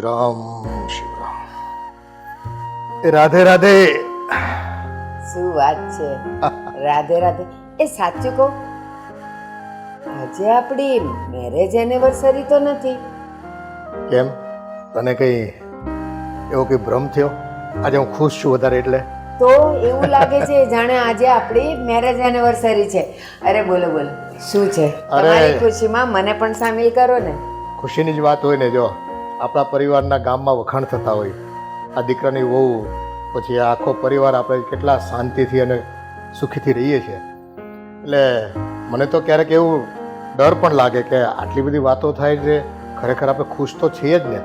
શિવરામ શિવરામ. એ રાધે રાધે. શું વાત છે, રાધે રાધે. એ સાચું કહું, આજે આપણી મેરેજ એનિવર્સરી તો નથી. કેમ, તને કઈ એવો કઈ ભ્રમ થયો? આજે હું ખુશ છું વધારે એટલે. તો એવું લાગે છે જાણે આજે આપણી મેરેજ એનિવર્સરી છે. અરે બોલો બોલો, શું છે? તમારી ખુશીમાં મને પણ સામેલ કરો ને. ખુશીની જ વાત હોય ને. જો આપણા પરિવારના ગામમાં વખાણ થતા હોય, આ દીકરાની વહુ, પછી આ આખો પરિવાર આપણે કેટલા શાંતિથી અને સુખીથી રહીએ છીએ. એટલે મને તો ક્યારેક એવું ડર પણ લાગે કે આટલી બધી વાતો થાય છે, ખરેખર આપણે ખુશ તો છીએ જ ને,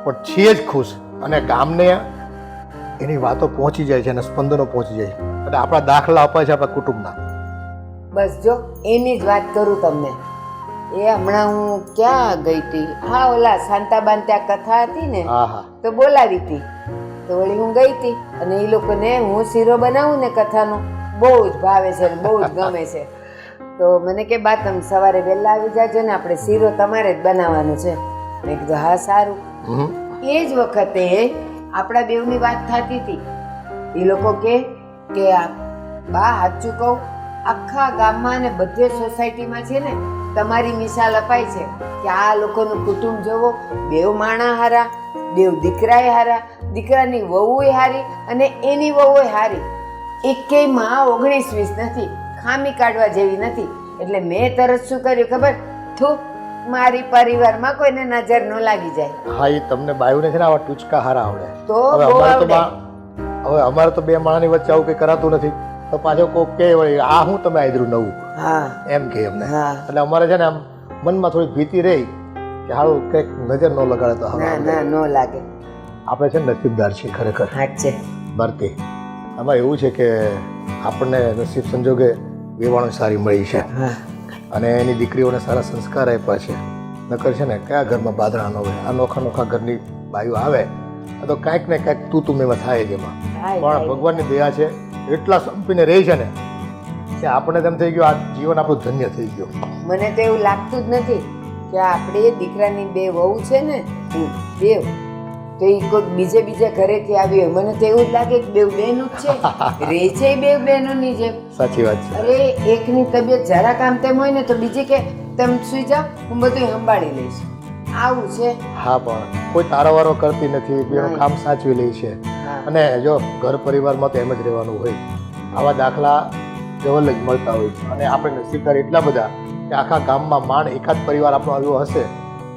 પણ છીએ જ ખુશ, અને ગામને એની વાતો પહોંચી જાય છે અને સ્પંદનો પહોંચી જાય છે, એટલે આપણા દાખલા અપાય છે આપણા કુટુંબના. બસ જો એની જ વાત કરું તમને. એ હમણાં હું ક્યાં ગઈ હતી? હા, ઓલા શાંતાબાન ત્યાં કથા હતી ને, હા હા, તો બોલાવી હતી. તો વળી હું ગઈ હતી, અને એ લોકોને હું શીરો બનાવું ને કથાનો બહુ જ ભાવે છે, બહુ જ ગમે છે. તો મને કે બા તમે સવારે વહેલા આવી જાજો ને, આપણે શીરો તમારે જ બનાવવાનો છે. મેં કીધું હા સારું. એ જ વખતે આપણા બેવની વાત થતી હતી. એ લોકો કે બા સાચું કહું, આખા ગામમાં ને બધે સોસાયટીમાં છે ને તમારી મિસાલ અપાય છે કે આ લોકોનું કુટુંબ જોવો, બેવ માણા હારા, બેવ દીકરાએ હારા, દીકરાની વહુએ હારી અને એની વહુએ હારી. એકેય માં 19-20 નથી, ખામી કાઢવા જેવી નથી. એટલે મેં તરત શું કર્યું ખબર? થૂ, મારી પરિવારમાં કોઈને નજર ન લાગી જાય. હા, એ તમને બાયુને છે ને આવા ટૂચકા હારા આવડે. તો હવે બહુ અમારે તો આવડે. હવે અમારે તો બે માણાની વચ્ચે આવું કંઈ કરાતું નથી, તો પાછો કોક કે વળી આ હું તમે આદરું નવું હા એમ કે અમને. હા, એટલે અમારે છે ને આમ મનમાં થોડી ભીતિ રહી કે હારું કંઈક નજર ન લગાડે તો હવે ના ન લાગે. આપણે છે ને નસીબદાર છીએ ખરેખર સાચે. ભારતી. આમાં એવું છે કે આપણને નસીબ સંજોગે વેવાણું સારી મળી છે, હા, અને એની દીકરીઓને સારા સંસ્કાર આપ્યા છે. નકર છે ને કયા ઘરમાં બાદરા ન હોય, આ નોખા નોખા ઘરની બાયું આવે તો કાંઈક ને કાંઈક તું મેમાં થાય જ એમાં. પણ ભગવાનની દયા છે, એટલા સંપીને રહી છે ને કે આપણે તેમ થઈ ગયું આ જીવન આપણું ધન્ય થઈ ગયું. મને તો એવું લાગતું જ નથી કે આપણે દીકરાની બે વહુ છે ને બેવ, તો એ કોઈ બીજે ઘરેથી આવી હોય. મને તો એવું જ લાગે કે બેવ બહેનું જ છે, રહે છે બેવ બહેનોની જેમ. સાચી વાત છે. અરે એકની તબિયત જરા કામ તેમ હોય ને તો બીજી કે તમે સુઈ જાઓ, હું બધું સંભાળી લઈશ. આવું છે. હા, પણ કોઈ તારાવારો કરતી નથી, બેનું કામ સાચવી લે છે. અને જો ઘર પરિવારમાં તો એમ જ રહેવાનું હોય. આવા દાખલા જવલ જ મળતા હોય છે, અને આપણે નસીબદાર એટલા બધા કે આખા ગામમાં માંડ એકાદ પરિવાર આપણો આવ્યો હશે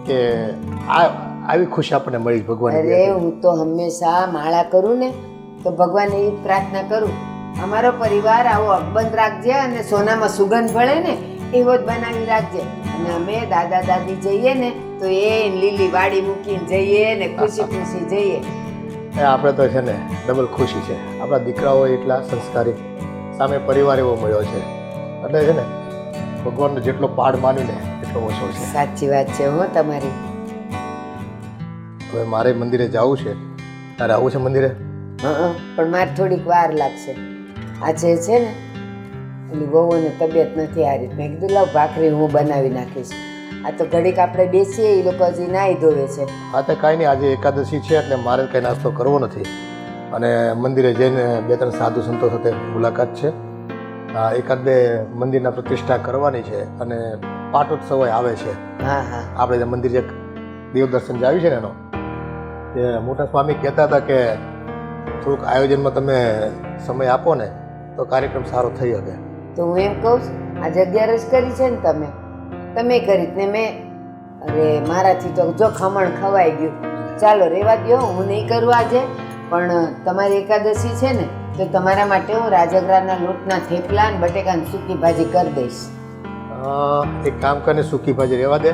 કે આવી ખુશી આપણને મળી ભગવાન. અરે હું તો હંમેશા માળા કરું ને તો ભગવાનને એ પ્રાર્થના કરું, અમારો પરિવાર આવો અકબંધ રાખજે અને સોનામાં સુગંધ ભળે ને એવો જ બનાવી રાખજે. અને અમે દાદા દાદી જઈએ ને તો એ લીલી વાડી મૂકીને જઈએ ને ખુશી ખુશી જઈએ. આપણે તો છે ને ડબલ ખુશી છે. આપણા દીકરાઓ એટલા સંસ્કારી, સામે પરિવાર એવો મળ્યો છે, એટલે છે ને ભગવાનનો જેટલો પાડ માનીને એટલો ઓછો છે. સાચી વાત છે હો તમારી. હવે મારે મંદિરે જવું છે, તારે આવું છે મંદિરે? પણ મારે થોડીક વાર લાગશે. આજે છે ને એની વહુને તબિયત નથી હારી. મેં કીધું લાવ ભાખરી હું બનાવી નાખીશ. આ તો ઘડીક આપણે બેસીએ, એ લોકો હજી નાહી ધોવે છે. હા, તો કાંઈ નહીં, આજે એકાદશી છે એટલે મારે કંઈ નાસ્તો કરવો નથી, અને મંદિરે જઈને 2-3 સાધુ સંતો સાથે મુલાકાત છે. એકાદ બે મંદિરના પ્રતિષ્ઠા કરવાની છે, અને પાટોત્સવ આવે છે. હા હા, આપણે જે મંદિર જે દેવ દર્શન જે આવ્યું છે ને એનો, તે મોટા સ્વામી કહેતા હતા કે થોડુંક આયોજનમાં તમે સમય આપો ને તો કાર્યક્રમ સારો થઈ શકે. તો હું એમ કહું છું, આજે 11 કરી છે ને તમે કરી ને મેં. અરે મારાથી તો જો ખમણ ખવાઈ ગયું. ચાલો રેવા દો, હું નહીં કરું આજે. પણ તમારી એકાદશી છે ને તો તમારા માટે હું રાજગરાના લોટના થેપલા અને બટેકાની સૂકી ભાજી કરી દઈશ. એક કામ કરીને સૂકી ભાજી રહેવા દે,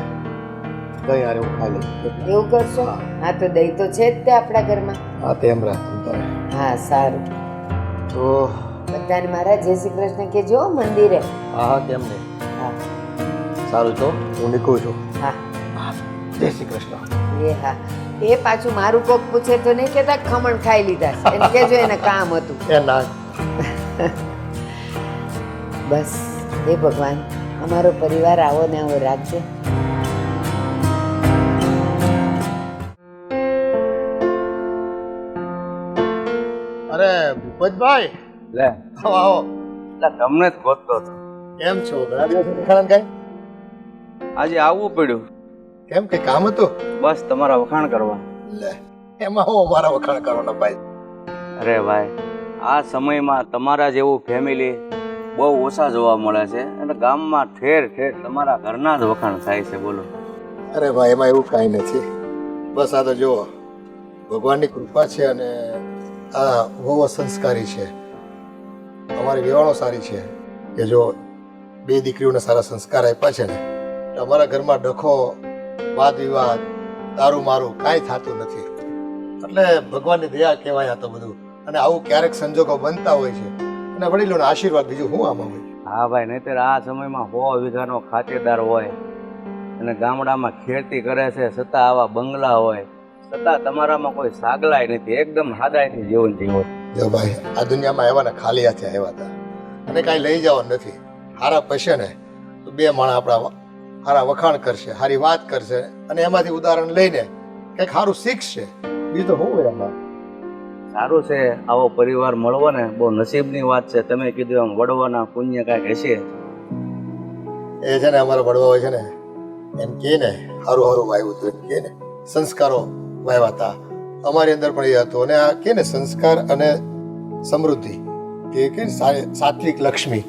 દહીં હારે હું ખાઈ લઈશ. એવું કરશો? હા, તો દહીં તો છે જ તે આપણા ઘરમાં. હા, તેમ રાખ. હા સારું. તો બધાને મારા જય શ્રી કૃષ્ણ કહેજો મંદિરે. હા હા, કેમ નહીં. હા સારું, તો હું નીકળું છું. હા હા, જય શ્રી કૃષ્ણ. એ હા, એ પાછું મારું કોક પૂછે તો નહીં કહેતા ખમણ ખાઈ લીધા, એને કહેજો એને કામ હતું. એ ના. બસ હે ભગવાન, અમારો પરિવાર આવો ને આવો રાખજે. ભોજભાઈ લે આવો આવો. એટલે તમને જ ગોતતો હતો. કેમ છો? ઘણા દિવસ વખાણ કઈ આજે આવવું પડ્યું કેમ કઈ કામ હતું? બસ તમારા વખાણ કરવા. લે એમાં હું અમારા વખાણ કરવાના ભાઈ. અરે ભાઈ, આ સમયમાં તમારા જેવું ફેમિલી બહુ ઓછા જોવા મળે છે અને ગામમાં ઠેર ઠેર તમારા ઘરના જ વખાણ થાય છે. બોલો. અરે ભાઈ એમાં એવું કાંઈ નથી. બસ આ તો જુઓ ભગવાનની કૃપા છે અને આ બહુ સંસ્કારી છે. અમારી વેવાણો સારી છે કે જો બે દીકરીઓને સારા સંસ્કાર આપ્યા છે ને તો અમારા ઘરમાં ડખો વાદ વિવાદ તારું મારું કાંઈ થતું નથી. એટલે ભગવાનની દયા કહેવાય આ તો બધું. અને આવું ક્યારેક સંજોગો બનતા હોય છે અને વડીલોના આશીર્વાદ બીજું શું આમાં હોય. હા ભાઈ, નહીતર આ સમયમાં 100 વીઘાનો ખાતેદાર હોય અને ગામડામાં ખેતી કરે છે છતાં આવા બંગલા હોય છતાં તમારામાં કોઈ સાગલાય નથી. એકદમ સાદાઈથી જીવન જીવો. જો ભાઈ આ દુનિયામાં આવ્યા ને ખાલી હાથે આવ્યા હતા અને કાંઈ લઈ જવાનું નથી. હારા પૈસે ને તો બે માણસ આપણા હારા વખાણ કરશે, હારી વાત કરશે અને એમાંથી ઉદાહરણ લઈને કંઈક સારું શીખશે. બીજું તો શું હોય એમાં. સારું છે આવો પરિવાર મળવો ને, બહુ નસીબની વાત છે. તમે કીધું એમ વડવાના પુણ્ય કાંઈક હશે. એ છે ને અમારા વડવા હોય છે ને એમ કે ને સારું સારું વાવ્યું હતું એમ કે ને સંસ્કારો વાવ્યા હતા. અમારી અંદર પણ એ હતું અને આ કે ને સંસ્કાર અને સમૃદ્ધિ કે સાત્વિક લક્ષ્મી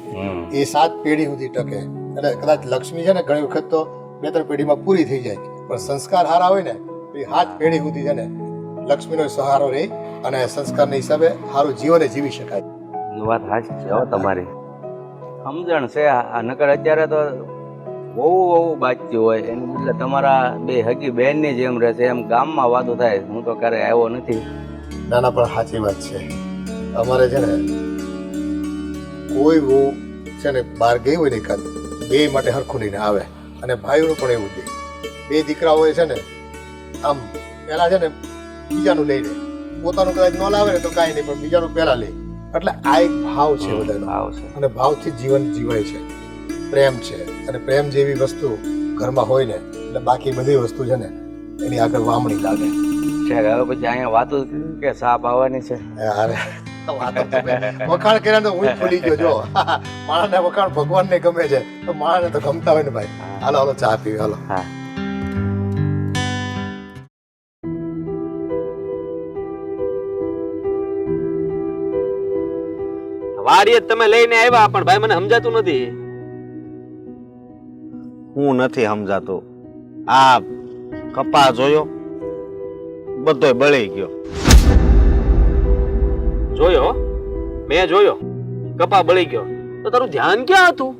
એ 7 પેઢી સુધી ટકે. એટલે કદાચ લક્ષ્મી છે ને ઘણી વખત તો 2-3 પેઢીમાં પૂરી થઈ જાય પણ સંસ્કાર સારા હોય ને તો એ 7 પેઢી સુધી છે ને લક્ષ્મીનો સહારો રહી અને સંસ્કારના હિસાબે સારું જીવન જીવી શકાય. એ વાત સાચી છે હો તમારી. સમજણ છે આ. નકર અત્યારે તો બહુ બાચતી હોય એની બદલે તમારા બે હગી બહેનની જેમ રહે છે એમ ગામમાં વાતો થાય. હું તો ક્યારે આવ્યો નથી. નાના પણ સાચી વાત છે. અમારે છે ને કોઈ બહુ છે ને બહાર ગઈ હોય ને એકાદ બે માટે હરખું લઈને આવે અને ભાઈઓનું પણ એવું છે. બે દીકરા હોય છે ને આમ પહેલા છે ને બીજાનું લઈ લે, પોતાનું કદાચ ન લાવે ને તો કાંઈ નહીં પણ બીજાનું પહેલા લે. એટલે આ એક ભાવ છે બધાનો ભાવ છે અને ભાવથી જીવન જીવાય છે. પ્રેમ છે અને પ્રેમ જેવી વસ્તુ ઘરમાં હોય ને એટલે બાકી બધી વસ્તુ છે ને એની આગળ વામણી લાગે છે. હવે પછી અહીંયા વાતો કે સાપ આવવાની છે. અરે વાતો તમે વખાણ કર્યા તો હું ભૂલી ગયો. જો માણસને વખાણ ભગવાનને ગમે છે તો માણસને તો ગમતા હોય ને ભાઈ. હાલો હાલો ચા પીવી હાલો. હા, વાડીએ તમે લઈને આવ્યા પણ ભાઈ મને સમજાતું નથી. હું નથી સમજાતું. આ કપા જોયો બધોય બળી ગયો. જોયો? મેં જોયો કપા બળી ગયો તો તારું ધ્યાન ક્યાં હતું?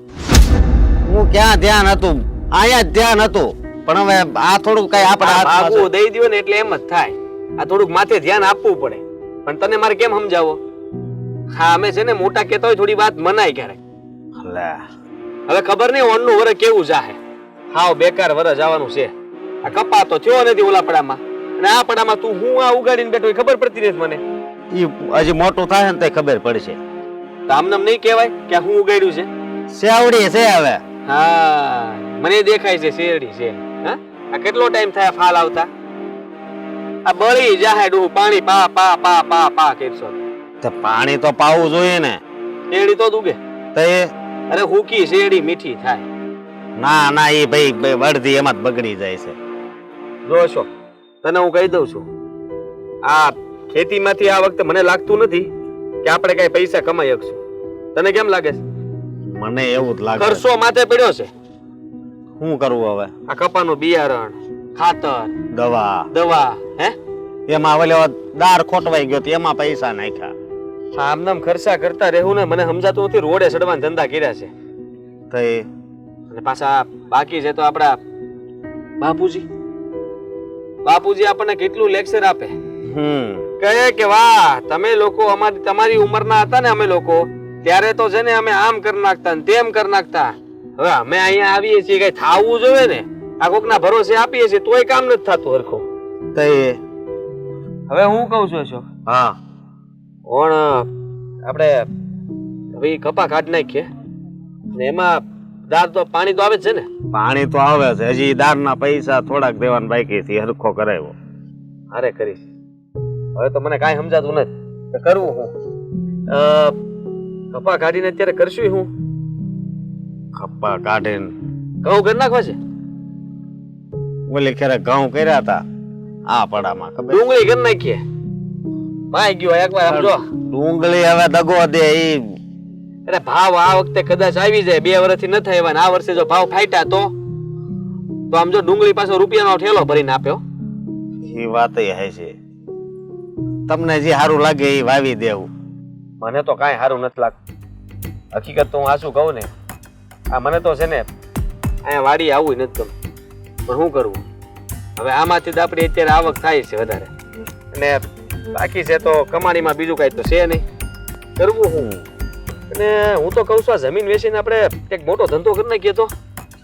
હું ક્યાં ધ્યાન હતું, અહીંયા જ ધ્યાન હતું. પણ હવે આ થોડું કઈ આપણા હાથમાં આગું છે. દઈ દ્યો ને એટલે એમ જ થાય. આ થોડુંક માથે ધ્યાન આપવું પડે. પણ તને મારે કેમ સમજાવો? હા, અમે છે ને મોટા કહેતા હોય થોડી વાત મનાય ક્યારેક. લે, હવે ખબર નહીં ઓનનું વરસ કેવું જાહે. હાવ બેકાર વરસ જવાનું છે. આ કપા તો થયો નથી ઓલા પડામાં અને આ પડામાં તું હું આ ઉગાડીને બેઠો એ ખબર પડતી નથી મને. ઈ હજી મોટું થાય ને તો ખબર પડશે. તો આમને એમ નહીં કહેવાય કે આ હું ઉગાડ્યું છે. સેવડી છે હવે. હા, મને દેખાય છે શેરડી છે. હા, આ કેટલો ટાઈમ થાય ફાલ આવતા? આ બળી જાહે ડૂ પાણી પા પા પા પા પા કરશો. તો પાણી તો પાવું જોઈએ ને. શેરડી તો દુગે. તો એ અરે હુકી શેરડી મીઠી થાય. ના ના, એ ભાઈ વળધી એમાં જ બગડી જાય છે. જોશો, તને હું કહી દઉં છું, આ ખેતીમાંથી આ વખતે મને લાગતું નથી કે આપણે કઈ પૈસા કમાઈ શકશું. તને કેમ લાગે છે? મને એવું જ લાગે. ખર્ચો માથે પડ્યો છે. શું કરવું હવે? આ કપાનું બિયારણ, ખાતર, દવા, દવા, હે એમાં ઓલો દાર ખોટવાઈ ગયો તો એમાં પૈસા નાખ્યા. આમનામ ખર્ચા કરતા રહેવું ને મને સમજાતું નથી. રોડે ચડવાના ધંધા કર્યા છે તો એ અને પાછા બાકી છે તો આપડા બાપુજી. બાપુજી આપણને કેટલું લેક્ચર આપે. કહે કે વાહ, તમે લોકો અમારી તમારી ઉંમરના હતા ને અમે લોકો ત્યારે તો છે ને અમે આમ કરી નાખતા ને તેમ કરી નાખતા. હવે અમે અહીંયા આવીએ છીએ કઈ થાવું જોઈએ ને. આ કોકના ભરોસે આપીએ છીએ તોય કામ નથી થતું હરખું. તો એ હવે હું કહું છું અશોક, હા, પણ આપણે હવે ઈ કપા કાઢી નાખીએ ને એમાં દાર તો પાણી તો આવે જ છે ને. પાણી તો આવે છે. હજી દારના પૈસા થોડાક દેવાના બાકી છે, હરખો કરાવ્યો. અરે કરીશ. હવે તો મને કાંઈ સમજાતું નથી કે કરવું હું. કપા કાઢીને અત્યારે કરશું હું ખપ્પા કાઢીને ઘઉં કરી નાખવા છે ઓલી ખેરે ઘઉં કર્યા હતા આ પડામાં ખબર ડુંગળી કરી નાખીએ ભાઈ ગયો એકવાર આમ જો ડુંગળી હવે દગો દે ઈ અરે ભાવ આ વખતે કદાચ આવી જાય 2 વર્ષથી ન થાય એવા ને આ વર્ષે જો ભાવ ફાટ્યા તો આમ જો ડુંગળી પાછો રૂપિયાનો ઠેલો ભરીને આપ્યો ઈ વાત હે છે તમને જે સારું લાગે એ વાવી દેવું મને તો કાંઈ સારું નથી લાગતું હકીકત તો હું આ શું કહું ને આ મને તો છે ને અહીંયા વાડી આવવું નથી ગમતું પણ શું કરવું હવે આમાંથી જ આપણી અત્યારે આવક થાય છે વધારે અને બાકી છે તો કમાણીમાં બીજું કાંઈ તો છે નહીં કરવું હું અને હું તો કહું છું આ જમીન વેચીને આપણે કંઈક મોટો ધંધો કરી નાખીએ તો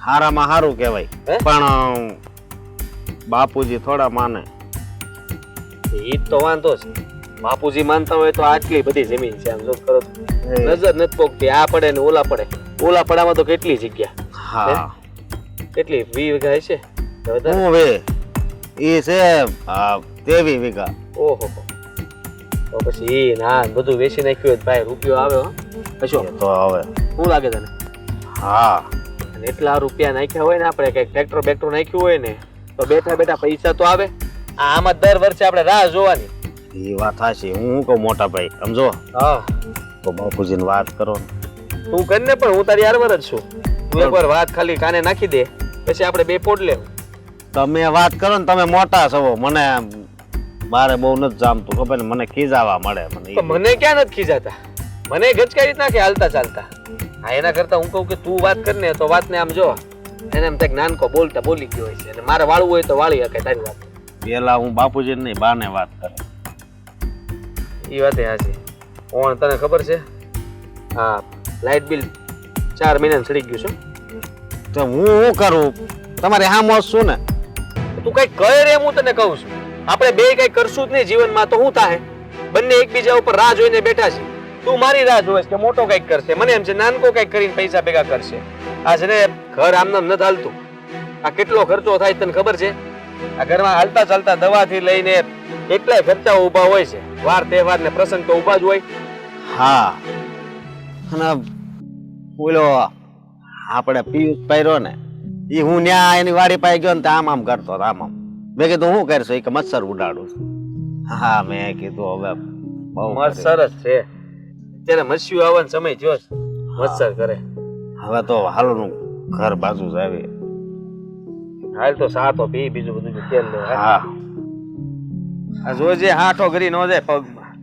હારામાં હારું કહેવાય હે? પણ બાપુજી થોડા માને એ જ તો વાંધો છે બાપુજી માનતા હોય તો આટલી બધી જમીન છે આમ જો કરો તો નજર નથી પોકતી આ પડે ને ઓલા પડામાં તો કેટલી જગ્યા હા કેટલી 20 વીઘા હશે હું વે ઈ છે 23 વીઘા ઓહો તો પછી એ ના બધું વેચી નાખ્યું હોય તો ભાઈ રૂપિયો આવે હો કશો એ તો હવે શું લાગે તને હા અને એટલા રૂપિયા નાખ્યા હોય ને આપણે કઈક ટ્રેક્ટર બેક્ટર નાખ્યું હોય ને તો બેઠા બેઠા પૈસા તો આવે આમાં દર વર્ષે આપણે રાહ જોવાની એ વાત સાચી હું કહું મોટા ભાઈ સમજો હા તો બાપુજીને વાત કરો ને. તું કર ને પણ હું તારી હારવાર જ છું તું એકવાર વાત ખાલી કાને નાખી દે પછી આપણે બે પોડ લેવું તમે વાત કરો ને તમે મોટા છો મને મારે બહુ નથી જામતું ખબર ને મને ખીજાવા મળે તો મને ક્યાં નથી ખીજાતા મને ગચકાઈ નાખે હાલતા ચાલતા હા એના કરતા હું કહું કે તું વાત કર ને તો વાતને આમ જો એને એમ થાય નાનકો બોલતા બોલી ગયો હોય છે અને મારે વાળવું હોય તો વાળી શકે તારી વાત પેલા હું બાપુજી નહીં બાને વાત કરે એ વાત હાજી ઓણ તને ખબર છે હા લાઇટ બિલ 4 મહિના ચડી ગયું છે તો હું કરું તમારે હા મોજ શું ને તું કઈ કહે રે હું તને કહું છું આપણે બે કઈ કરશું જ નહીં જીવનમાં તો શું થાય બંને એકબીજા ઉપર રાહ જોઈને બેઠા છે તું મારી રાહ જોઈશ કે મોટો કઈક કરશે મને એમ છે નાનકો કઈક કરીને પૈસા ભેગા કરશે આ છે ને ઘર આમનામ નથી હાલતું આ કેટલો ખર્ચો થાય તને ખબર છે આ ઘરમાં હાલતા ચાલતા દવાથી લઈને કેટલાય ખર્ચાઓ ઊભા હોય છે વાર તહેવાર ને પ્રસંગ તો ઊભા જ હોય હા અને બોલો આપણે પિયુષ પાયરો ને એ હું ન્યા એની વાડી પાઈ ગયો ને તો આમ કરતો હતો, આમ મેં કીધું હું કરશો એ કે મચ્છર ઉડાડું છું. હા મેં કીધું હવે બહુ મસ્ત સરસ છે અત્યારે મસ્યું આવવાનો સમય થયો છે મચ્છર કરે હવે તો હાલનું ઘર બાજુ જ આવી હાલ તો સાતો પી બીજું બધું જો તેલ લે હા આ જોજે હાથો કરી નો જાય પગમાં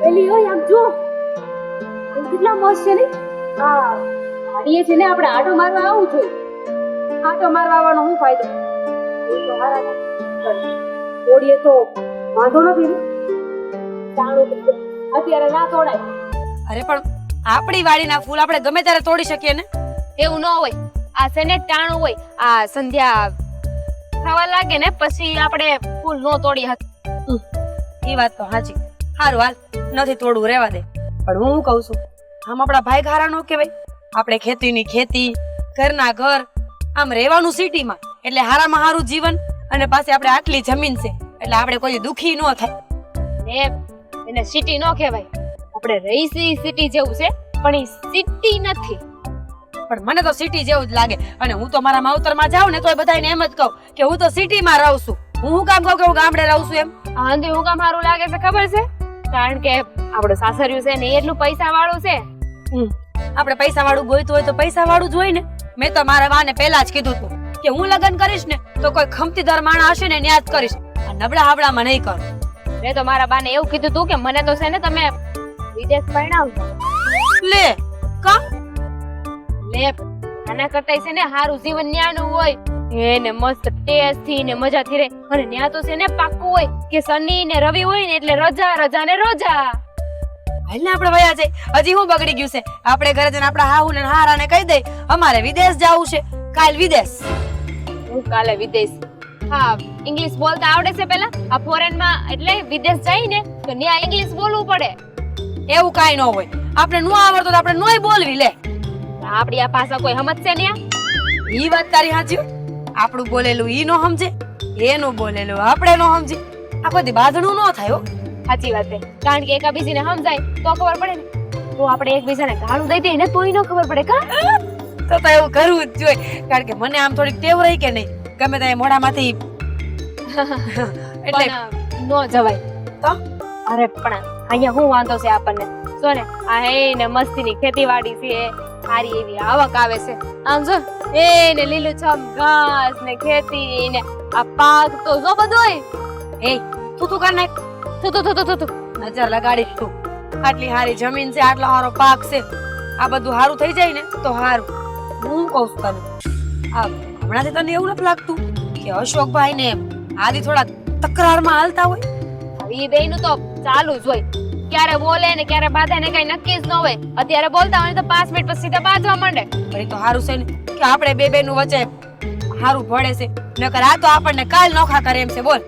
એલી ઓય આમ જો આ કેટલા મસ્ત છે ને આ ગાડીએ છે ને આપણે આટો મારવા આવવું જોઈએ. આટો મારવા આવવાનો શું ફાયદો? એ તો મારા તોડીએ તો વાંધો નથી ને ચાલો અત્યારે ના તોડાય. અરે પણ આપણી વાડીના ફૂલ આપણે ગમે ત્યારે તોડી શકીએ ને. એવું ન હોય આ છે ને ટાણું હોય આ સંધ્યા થવા લાગે ને પછી આપણે ફૂલ નો તોડી એ વાત તો સાચી. સારું હાલ નથી તોડવું રહેવા દે. પણ હું કહું છું આમ આપણા ભાઈ ઘારા નો કહેવાય. આપણે ખેતીની ખેતી ઘરના ઘર આમ રહેવાનું સિટીમાં એટલે હારામાં હારું જીવન અને પાછી આપણે આટલી જમીન છે એટલે આપણે કોઈ દુખી ન થાય. ને એને સિટી નો કહેવાય આપણે રહીશી સિટી જેવું છે પણ એ સિટી નથી. પણ મને તો સિટી જેવું જ લાગે અને હું તો મારા માવતરમાં જાઉં ને તોય બધાને એમ જ કહું કે હું તો સિટીમાં રહું છું. હું કામ કહું કે હું ગામડે રહું છું એમ. આંધી હું કામ સારું લાગે છે ખબર છે? કારણ કે આપણું સાસરિયું છે ને એટલું પૈસા વાળું છે. આપણે પૈસા વાળું ગોઈતું હોય તો પૈસા વાળું જ હોય ને. મેં તો મારા વાને પહેલા જ કીધું હતું કે હું લગ્ન કરીશ ને તો કોઈ ખમતીદાર માણસ હશે ને ન્યા જ કરીશ. આ નબળા હાબડામાં નહીં કરું. મેં તો મારા બાને એવું કીધું તું કે મને તો છે ને તમે વિદેશ પરણાવજો. લે કા લે આના કરતા છે ને સારું જીવન ન્યાનું હોય એને મસ્ત ટેસ્ટ થી ને મજાથી રહે અને ન્યા તો છે ને પાક્કું હોય કે શનિ ને રવિ હોય ને એટલે રજા રજા ને રજા. હાલ ને આપણે વયા જઈ. હજી હું બગડી ગયું છે? આપણે ઘરે જઈને આપણા હાહુ ને હારાને કહી દઈ અમારે વિદેશ જવું છે. કાલ વિદેશ. હું કાલે વિદેશ. હા ઇંગ્લિશ બોલતા આવડે છે પેલા? આ ફોરેન માં એટલે વિદેશ જાય ને તો ન્યા ઇંગ્લિશ બોલવું પડે. એવું કાઈ ન હોય. આપણે નો આવડતો તો આપણે નોય બોલવી લે. આપડી આ ભાષા કોઈ સમજશે ન્યા? ઈ વાત તારી સાચી હો. આપણું બોલેલું ઈ નો સમજે, એનું બોલેલું આપણે નો સમજે. આ બધી બાંધણું નો થાય હો. સાચી વાત છે, કારણ કે એકાબીજીને સમજાય તો ખબર પડે ને. તો આપણે એકબીજાને ગાળું દઈ દઈએ ને તોય ન ખબર પડે કા? તો એવું કરવું જ જોઈએ, કારણ કે મને આમ થોડીક ટેવ રહી કે નહીં, ગમે ત્યાં મોઢામાંથી એટલે પણ નો જવાય તો. અરે પણ અહીંયા શું વાંધો છે આપણને? જો ને આ હે ને મસ્તીની ખેતીવાડી છે, સારી એવી આવક આવે છે. આમ જો એ ને લીલુંછમ ઘાસ ને ખેતી ને આ પાક તો જો બધોય. એ તું કર નાખ, તું નજર લગાડીશ તું. આટલી હારી જમીન છે, આટલો સારો પાક છે, આ બધું સારું થઈ જાય ને તો સારું. હું કહું છું તને, આ હમણાંથી તને એવું નથી લાગતું કે અશોકભાઈ ને આદિ થોડા તકરારમાં હાલતા હોય? એ બેયનું તો ચાલુ જ હોય, ક્યારે બોલે ને ક્યારે બાધે ને કઈ નક્કી જ ન હોય. અત્યારે બોલતા હોય તો 5 મિનિટ પછી સીધા બાજવા માંડે. પણ એ તો સારું છે ને કે આપણે બે નું વચ્ચે સારું ભળે છે, નકર આ તો આપણને કાલ નોખા કરે એમ છે. બોલ.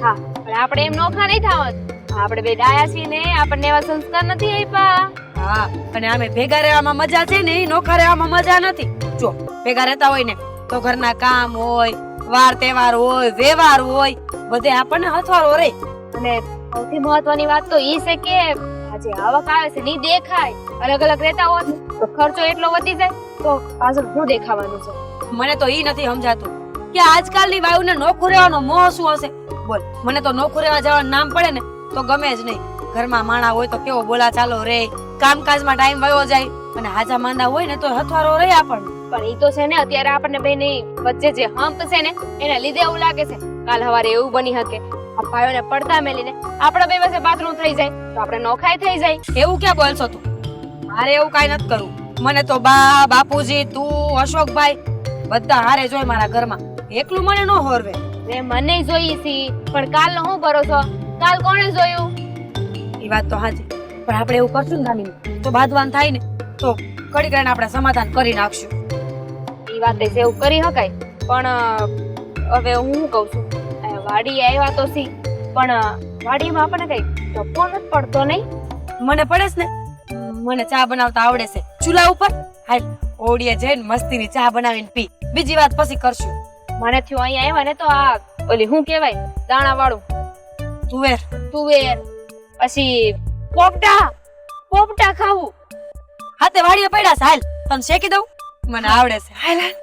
હા પણ આપણે એમ નોખા નહીં થવાનું. આપણે બે ડાયા છીએ ને, આપણને એવા સંસ્કાર નથી આપ્યા. હા, અને આમે ભેગા રહેવામાં મજા છે ને, એ નોખા રહેવામાં મજા નથી. જો ભેગા રહેતા હોય ને તો ઘરના કામ હોય, વાર તહેવાર હોય, વ્યવહાર હોય, બધે આપણને હથવારો રહે. અને સૌથી મહત્વની વાત તો ઈ છે કે આજે આવક આવે છે ની દેખાય. અલગ અલગ રહેતા હોત તો ખર્ચો એટલો વધી જાય તો પાછળ શું દેખાવાનું છે? મને તો ઈ નથી સમજાતું કે આજકાલની વાયુને નોખું રહેવાનો મોહ શું હશે. બોલ, મને તો નોખું રહેવા જવાનું નામ પડે ને તો ગમે જ નહીં. ઘરમાં માણા હોય તો કેવો બોલા ચાલો રે, કામકાજમાં ટાઈમ વયો જાય, અને હાજા માંદા હોય ને તો હથવારો રહે આપણને. પણ ઈ તો છે ને અત્યારે આપણને બેની વચ્ચે જે હમ્પ છે ને એના લીધે એવું લાગે છે. કાલ સવારે એવું બની શકે આ ભાઈઓને પડતા મેલીને આપણા બે વચ્ચે બાથરૂમ થઈ જાય તો આપણે નોખાઈ થઈ જાય. એવું ક્યાં બોલશો તું? મારે એવું કાઈ નથી કરવું. મને તો બા, બાપુજી, તું, અશોકભાઈ બધા હારે જોઈ મારા ઘરમાં. એકલું મને ન હોરવે. મેં મને જોઈ છી, પણ કાલનો હું ભરોસો? કાલ કોણે જોયું? એ વાત તો સાચી, પણ આપણે એવું કરશું ને દામિની તો બાંધવાન થાય ને તો કડીક રહીને આપણે સમાધાન કરી નાખશું. ઈ વાત છે, એવું કરી શકાય. પણ હવે હું કહું છું, વાડી આવ્યા તો સી, પણ વાડીમાં આપણને કઈ ટપકો નથી પડતો નહીં? મને પડે છે ને, મને ચા બનાવતા આવડે છે ચૂલા ઉપર. હાલ ઓડીએ જઈને મસ્તીની ચા બનાવીને પી. બીજી વાત પછી કરશું. મને થયું અહીંયા આવ્યા ને તો આ ઓલી શું કહેવાય દાણા વાળું તુવેર. તુવેર, પછી પોપટા ખાવું. હાથે વાડીએ પડ્યા છે. હાલ તને શેકી દઉં, મને આવડે છે. હાલ હાલ.